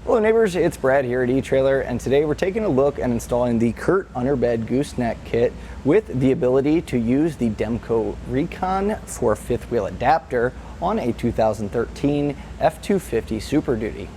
Hello neighbors, it's Brad here at eTrailer, and today we're taking a look at installing the Curt Underbed gooseneck kit with the ability to use the Demco Recon for fifth wheel adapter on a 2013 F250 Super Duty.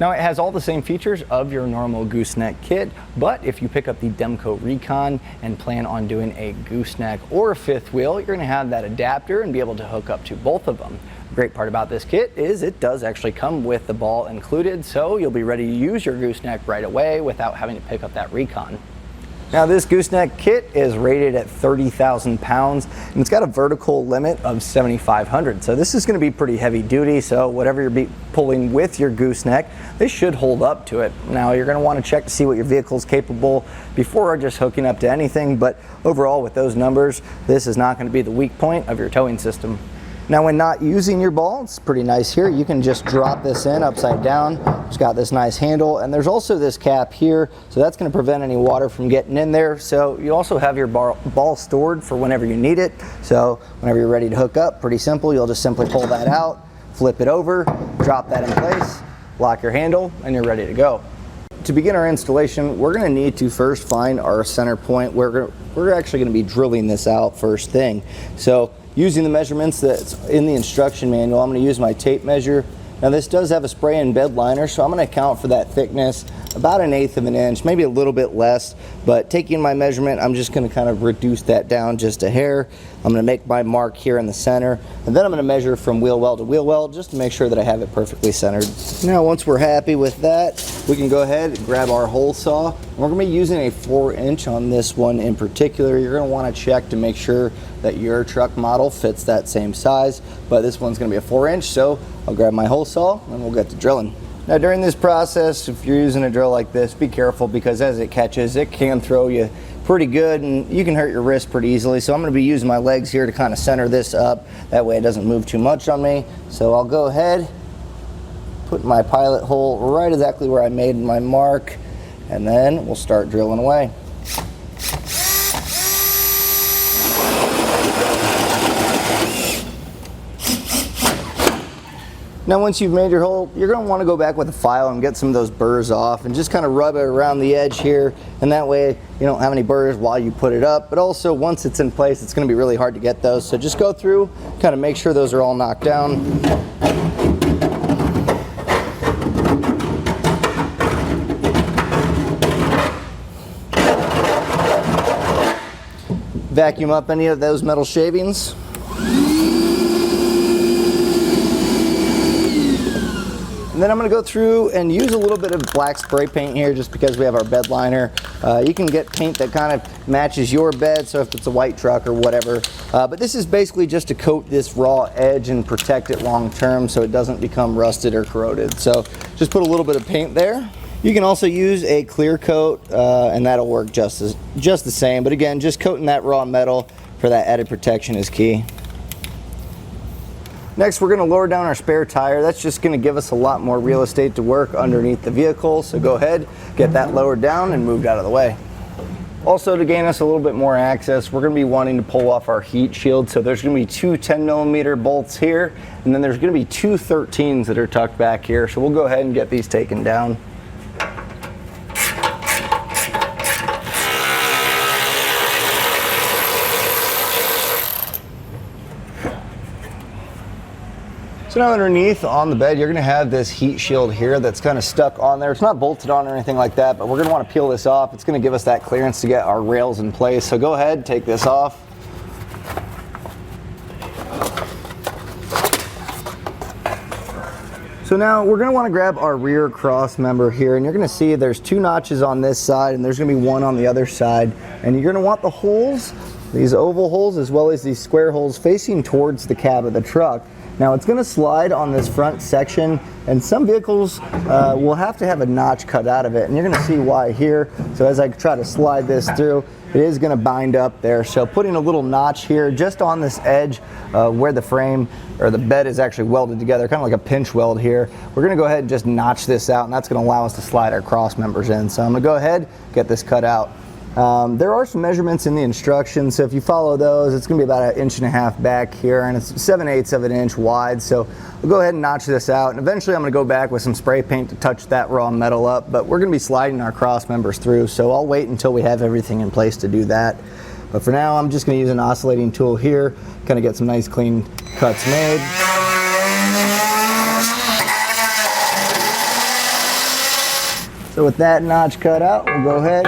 Now it has all the same features of your normal gooseneck kit, but if you pick up the Demco Recon and plan on doing a gooseneck or a fifth wheel, you're going to have that adapter and be able to hook up to both of them. The great part about this kit is it does actually come with the ball included, so you'll be ready to use your gooseneck right away without having to pick up that Recon. Now this gooseneck kit is rated at 30,000 pounds and it's got a vertical limit of 7,500. So this is going to be pretty heavy duty, so whatever you're pulling with your gooseneck, they should hold up to it. Now you're going to want to check to see what your vehicle is capable before just hooking up to anything, but overall with those numbers, this is not going to be the weak point of your towing system. Now when not using your ball, it's pretty nice here. You can just drop this in upside down. It's got this nice handle, and there's also this cap here, so that's going to prevent any water from getting in there. So you also have your ball stored for whenever you need it. So whenever you're ready to hook up, pretty simple. You'll just simply pull that out, flip it over, drop that in place, lock your handle, and you're ready to go. To begin our installation, we're going to need to first find our center point. We're actually going to be drilling this out first thing. So using the measurements that's in the instruction manual, I'm going to use my tape measure. Now this does have a spray and bed liner, so I'm going to account for that thickness, about 1/8 of an inch, maybe a little bit less, but taking my measurement, I'm just going to kind of reduce that down just a hair. I'm going to make my mark here in the center, and then I'm going to measure from wheel well to wheel well just to make sure that I have it perfectly centered. Now once we're happy with that, we can go ahead and grab our hole saw. We're going to be using a 4-inch on this one in particular. You're going to want to check to make sure that your truck model fits that same size, but this one's going to be a 4-inch, so I'll grab my hole saw and we'll get to drilling. Now during this process, if you're using a drill like this, be careful because as it catches, it can throw you pretty good and you can hurt your wrist pretty easily. So I'm going to be using my legs here to kind of center this up. That way it doesn't move too much on me. So I'll go ahead, put my pilot hole right exactly where I made my mark, and then we'll start drilling away. Now once you've made your hole, you're going to want to go back with a file and get some of those burrs off and just kind of rub it around the edge here, and that way you don't have any burrs while you put it up, but also once it's in place it's going to be really hard to get those, so just go through, kind of make sure those are all knocked down. Vacuum up any of those metal shavings. And then I'm going to go through and use a little bit of black spray paint here just because we have our bed liner. You can get paint that kind of matches your bed, so if it's a white truck or whatever. But this is basically just to coat this raw edge and protect it long term so it doesn't become rusted or corroded. So just put a little bit of paint there. You can also use a clear coat and that'll work just the same. But again, just coating that raw metal for that added protection is key. Next, we're going to lower down our spare tire. That's just going to give us a lot more real estate to work underneath the vehicle. So go ahead, get that lowered down and moved out of the way. Also, to gain us a little bit more access, we're going to be wanting to pull off our heat shield. So there's going to be two 10mm bolts here, and then there's going to be two 13s that are tucked back here. So we'll go ahead and get these taken down. So now underneath on the bed, you're going to have this heat shield here that's kind of stuck on there. It's not bolted on or anything like that, but we're going to want to peel this off. It's going to give us that clearance to get our rails in place. So go ahead, take this off. So now we're going to want to grab our rear cross member here, and you're going to see there's two notches on this side and there's going to be one on the other side. And you're going to want the holes, these oval holes as well as these square holes, facing towards the cab of the truck. Now it's going to slide on this front section, and some vehicles will have to have a notch cut out of it, and you're going to see why here. So as I try to slide this through, it is going to bind up there. So putting a little notch here just on this edge where the frame or the bed is actually welded together, kind of like a pinch weld here, we're going to go ahead and just notch this out, and that's going to allow us to slide our cross members in. So I'm going to go ahead, get this cut out. There are some measurements in the instructions, so if you follow those, it's going to be about 1.5 inches back here, and it's 7/8 of an inch wide. So we'll go ahead and notch this out, and eventually I'm going to go back with some spray paint to touch that raw metal up, but we're going to be sliding our cross members through, so I'll wait until we have everything in place to do that. But for now, I'm just going to use an oscillating tool here, kind of get some nice clean cuts made. So with that notch cut out, we'll go ahead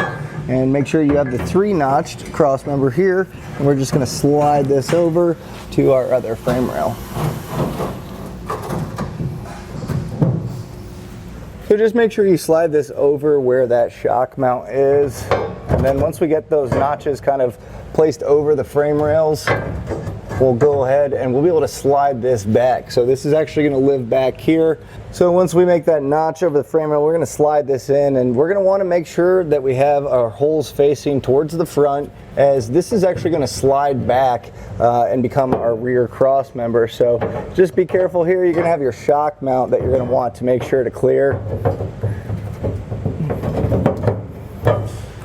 and make sure you have the 3-notched cross member here, and we're just going to slide this over to our other frame rail. So just make sure you slide this over where that shock mount is, and then once we get those notches kind of placed over the frame rails, we'll go ahead and we'll be able to slide this back. So this is actually going to live back here. So once we make that notch over the frame rail, we're going to slide this in, and we're going to want to make sure that we have our holes facing towards the front, as this is actually going to slide back and become our rear cross member. So just be careful here. You're going to have your shock mount that you're going to want to make sure to clear.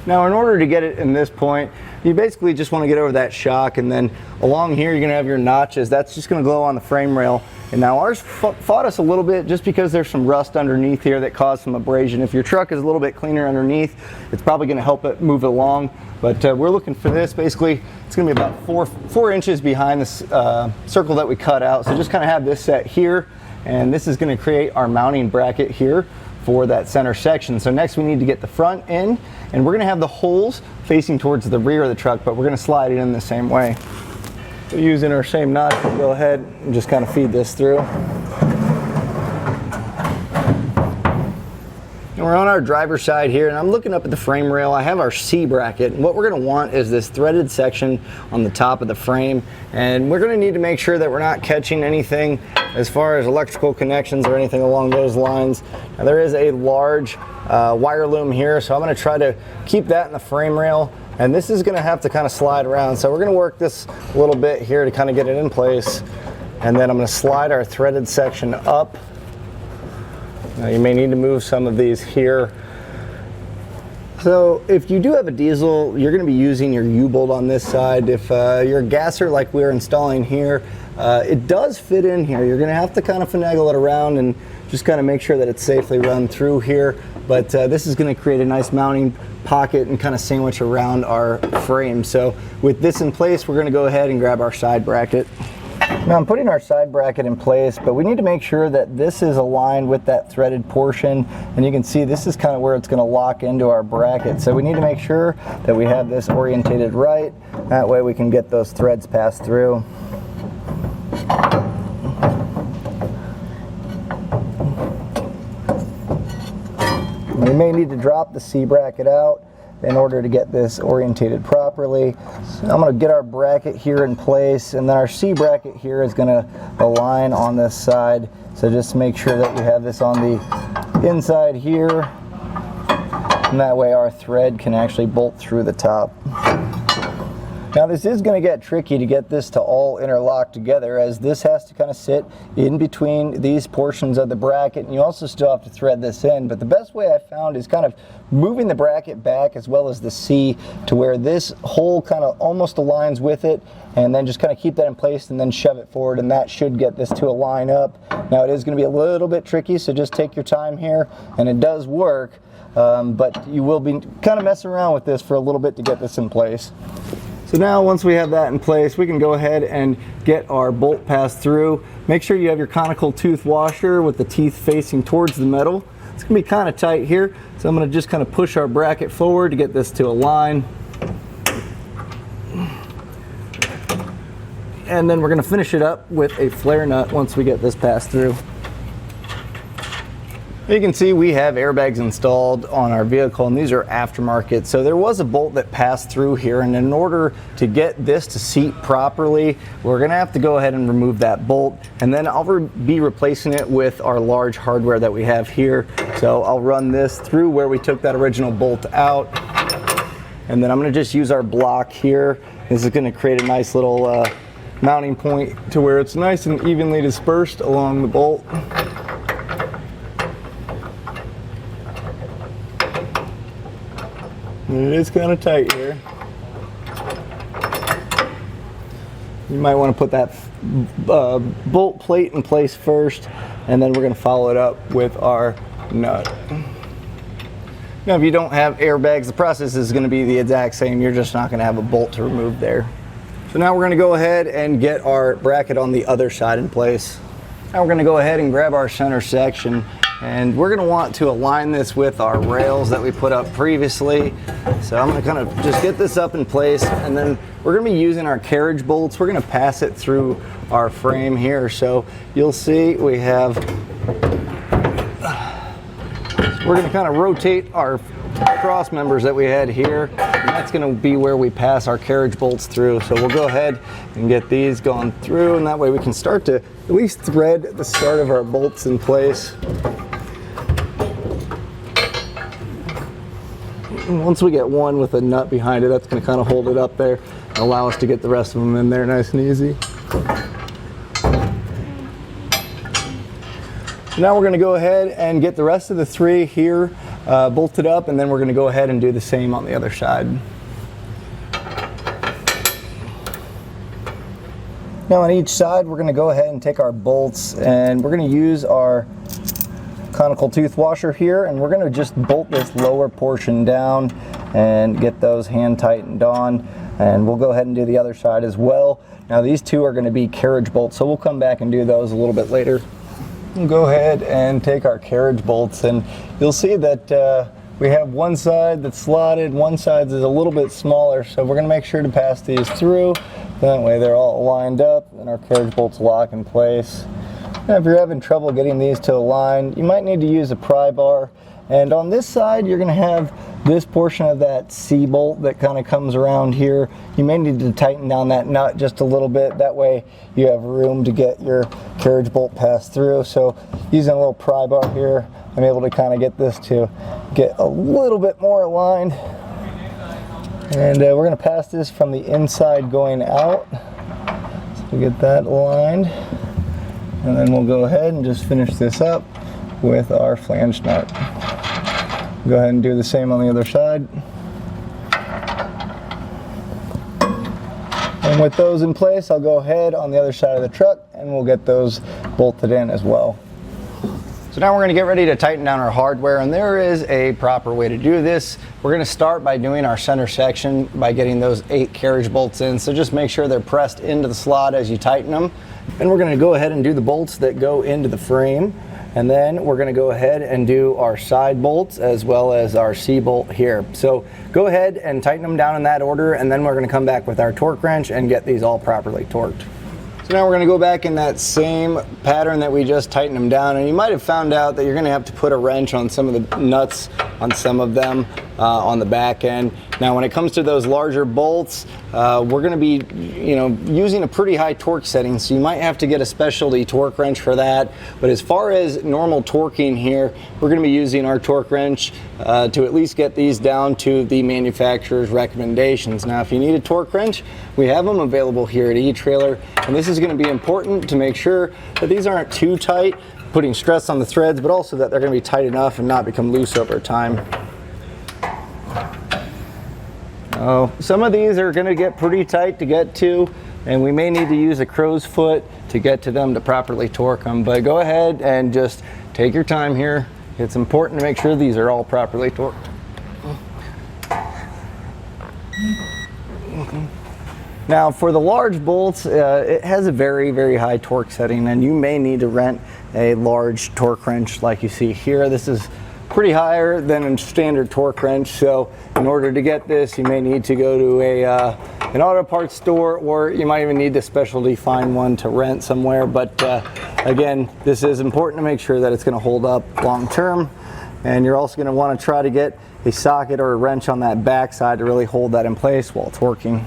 Now in order to get it in this point, you basically just want to get over that shock, and then along here you're going to have your notches. That's just going to go on the frame rail. And now ours fought us a little bit just because there's some rust underneath here that caused some abrasion. If your truck is a little bit cleaner underneath, it's probably going to help it move along. But we're looking for this. Basically, it's going to be about 4 inches behind this circle that we cut out. So just kind of have this set here, and this is going to create our mounting bracket here for that center section. So next we need to get the front in, and we're going to have the holes facing towards the rear of the truck, but we're going to slide it in the same way. So using our same notch, we'll go ahead and just kind of feed this through. And we're on our driver's side here, and I'm looking up at the frame rail. I have our C bracket, and what we're going to want is this threaded section on the top of the frame, and we're going to need to make sure that we're not catching anything as far as electrical connections or anything along those lines. Now there is a large wire loom here, so I'm going to try to keep that in the frame rail, and this is going to have to kind of slide around. So we're going to work this a little bit here to kind of get it in place, and then I'm going to slide our threaded section up. Now you may need to move some of these here. So if you do have a diesel, you're going to be using your U-bolt on this side. If you're a gasser like we're installing here, it does fit in here. You're going to have to kind of finagle it around and just kind of make sure that it's safely run through here. But this is going to create a nice mounting pocket and kind of sandwich around our frame. So with this in place, we're going to go ahead and grab our side bracket. Now I'm putting our side bracket in place, but we need to make sure that this is aligned with that threaded portion, and you can see this is kind of where it's going to lock into our bracket. So we need to make sure that we have this orientated right. That way we can get those threads passed through. We may need to drop the C bracket out in order to get this orientated properly. So I'm going to get our bracket here in place, and then our C bracket here is going to align on this side. So just make sure that you have this on the inside here, and that way our thread can actually bolt through the top. Now this is going to get tricky to get this to all interlock together, as this has to kind of sit in between these portions of the bracket, and you also still have to thread this in. But the best way I found is kind of moving the bracket back as well as the C to where this hole kind of almost aligns with it, and then just kind of keep that in place and then shove it forward, and that should get this to align up. Now it is going to be a little bit tricky, so just take your time here, and it does work, but you will be kind of messing around with this for a little bit to get this in place. So now once we have that in place, we can go ahead and get our bolt passed through. Make sure you have your conical tooth washer with the teeth facing towards the metal. It's going to be kind of tight here, so I'm going to just kind of push our bracket forward to get this to align. And then we're going to finish it up with a flare nut once we get this passed through. You can see we have airbags installed on our vehicle, and these are aftermarket. So there was a bolt that passed through here, and in order to get this to seat properly, we're going to have to go ahead and remove that bolt, and then I'll be replacing it with our large hardware that we have here. So I'll run this through where we took that original bolt out, and then I'm going to just use our block here. This is going to create a nice little mounting point to where it's nice and evenly dispersed along the bolt. It is kind of tight here. You might want to put that bolt plate in place first, and then we're going to follow it up with our nut. Now, if you don't have airbags, the process is going to be the exact same. You're just not going to have a bolt to remove there. So now we're going to go ahead and get our bracket on the other side in place. Now we're going to go ahead and grab our center section, and we're going to want to align this with our rails that we put up previously. So I'm going to kind of just get this up in place, and then we're going to be using our carriage bolts. We're going to pass it through our frame here. So you'll see we have, we're going to kind of rotate our cross members that we had here, and that's going to be where we pass our carriage bolts through. So we'll go ahead and get these going through, and that way we can start to at least thread the start of our bolts in place. And once we get one with a nut behind it, that's going to kind of hold it up there and allow us to get the rest of them in there nice and easy. So now we're going to go ahead and get the rest of the three here bolted up, and then we're going to go ahead and do the same on the other side. Now on each side, we're going to go ahead and take our bolts, and we're going to use our conical tooth washer here, and we're going to just bolt this lower portion down and get those hand tightened on, and we'll go ahead and do the other side as well. Now these two are going to be carriage bolts, so we'll come back and do those a little bit later. We'll go ahead and take our carriage bolts, and you'll see that we have one side that's slotted, one side is a little bit smaller, so we're going to make sure to pass these through. That way they're all lined up and our carriage bolts lock in place. Now if you're having trouble getting these to align, you might need to use a pry bar. And on this side, you're going to have this portion of that C-bolt that kind of comes around here. You may need to tighten down that nut just a little bit. That way you have room to get your carriage bolt passed through. So using a little pry bar here, I'm able to kind of get this to get a little bit more aligned. And we're going to pass this from the inside going out. So get that aligned. And then we'll go ahead and just finish this up with our flange nut. Go ahead and do the same on the other side. And with those in place, I'll go ahead on the other side of the truck and we'll get those bolted in as well. So now we're going to get ready to tighten down our hardware, and there is a proper way to do this. We're going to start by doing our center section by getting those 8 carriage bolts in. So just make sure they're pressed into the slot as you tighten them. And we're going to go ahead and do the bolts that go into the frame. And then we're going to go ahead and do our side bolts as well as our C-bolt here. So go ahead and tighten them down in that order, and then we're going to come back with our torque wrench and get these all properly torqued. So now we're going to go back in that same pattern that we just tightened them down, and you might have found out that you're going to have to put a wrench on some of the nuts on some of them on the back end. Now when it comes to those larger bolts, we're going to be using a pretty high torque setting, so you might have to get a specialty torque wrench for that. But as far as normal torquing here, we're going to be using our torque wrench to at least get these down to the manufacturer's recommendations. Now if you need a torque wrench, we have them available here at eTrailer, and this is going to be important to make sure that these aren't too tight, putting stress on the threads, but also that they're going to be tight enough and not become loose over time. Some of these are going to get pretty tight to get to, and we may need to use a crow's foot to get to them to properly torque them, but go ahead and just take your time here. It's important to make sure these are all properly torqued. Now for the large bolts, it has a very, very high torque setting, and you may need to rent a large torque wrench like you see here. This is pretty higher than a standard torque wrench, so in order to get this, you may need to go to an auto parts store, or you might even need to specialty find one to rent somewhere. But again, this is important to make sure that it's going to hold up long term, and you're also going to want to try to get a socket or a wrench on that back side to really hold that in place while torquing.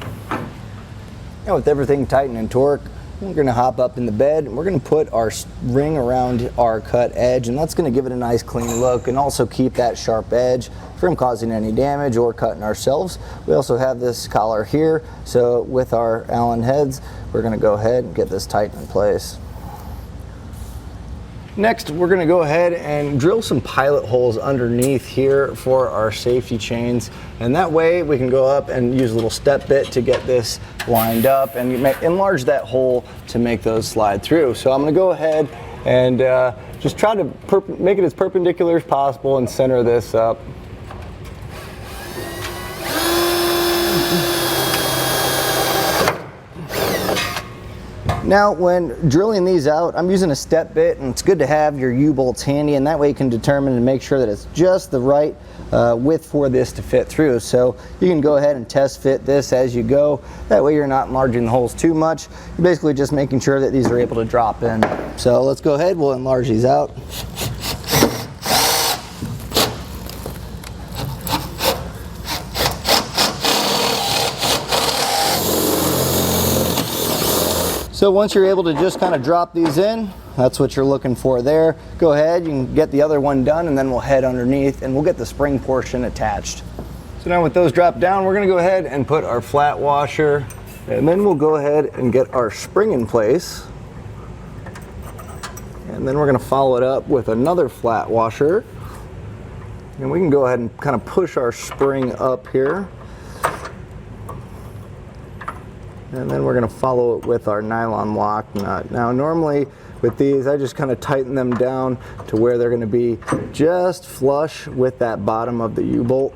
Now with everything tightened and torqued, we're going to hop up in the bed, and we're going to put our ring around our cut edge, and that's going to give it a nice clean look and also keep that sharp edge from causing any damage or cutting ourselves. We also have this collar here, so with our Allen heads, we're going to go ahead and get this tight in place. Next, we're going to go ahead and drill some pilot holes underneath here for our safety chains, and that way we can go up and use a little step bit to get this lined up and enlarge that hole to make those slide through. So I'm going to go ahead and just try to make it as perpendicular as possible and center this up. Now, when drilling these out, I'm using a step bit, and it's good to have your U-bolts handy, and that way you can determine and make sure that it's just the right width for this to fit through. So you can go ahead and test fit this as you go. That way you're not enlarging the holes too much. You're basically just making sure that these are able to drop in. So let's go ahead, we'll enlarge these out. So once you're able to just kind of drop these in, that's what you're looking for there. Go ahead, you can get the other one done, and then we'll head underneath and we'll get the spring portion attached. So now with those dropped down, we're gonna go ahead and put our flat washer, and then we'll go ahead and get our spring in place. And then we're gonna follow it up with another flat washer. And we can go ahead and kind of push our spring up here. And then we're going to follow it with our nylon lock nut. Now normally with these, I just kind of tighten them down to where they're going to be just flush with that bottom of the U-bolt.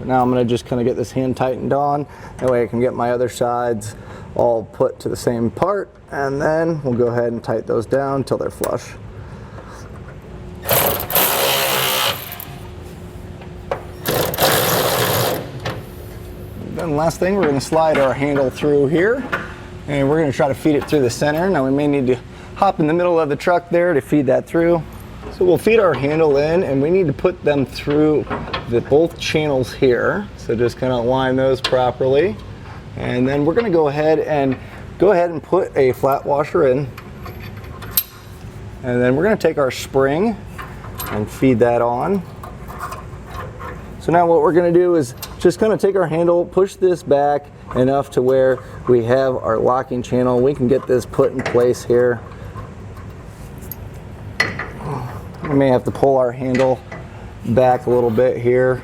Now I'm going to just kind of get this hand tightened on. That way I can get my other sides all put to the same part. And then we'll go ahead and tighten those down until they're flush. And last thing, we're going to slide our handle through here, and we're going to try to feed it through the center. Now we may need to hop in the middle of the truck there to feed that through. So we'll feed our handle in, and we need to put them through both channels here. So just kind of line those properly. And then we're going to go ahead and put a flat washer in. And then we're going to take our spring and feed that on. So now what we're going to do is just kind of take our handle, push this back enough to where we have our locking channel. We can get this put in place here. We may have to pull our handle back a little bit here.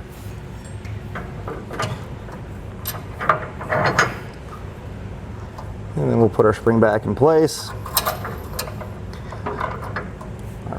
And then we'll put our spring back in place.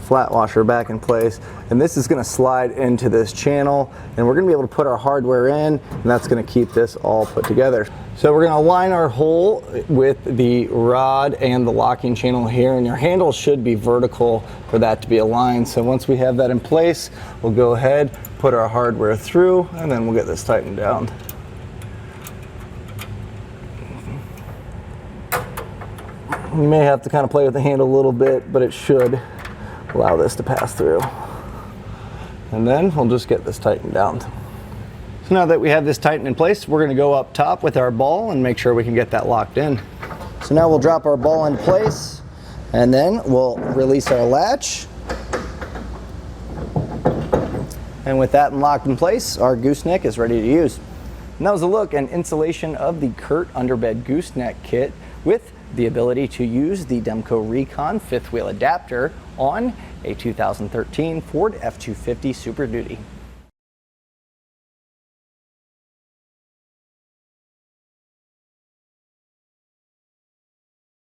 Flat washer back in place, and this is going to slide into this channel, and we're going to be able to put our hardware in, and that's going to keep this all put together. So we're going to align our hole with the rod and the locking channel here, and your handle should be vertical for that to be aligned. So once we have that in place, we'll go ahead, put our hardware through, and then we'll get this tightened down. You may have to kind of play with the handle a little bit, but it should allow this to pass through. And then we'll just get this tightened down. So now that we have this tightened in place, we're going to go up top with our ball and make sure we can get that locked in. So now we'll drop our ball in place, and then we'll release our latch. And with that locked in place, our gooseneck is ready to use. And that was a look and installation of the Curt Underbed gooseneck kit with the ability to use the Demco Recon fifth wheel adapter on a 2013 Ford F250 Super Duty.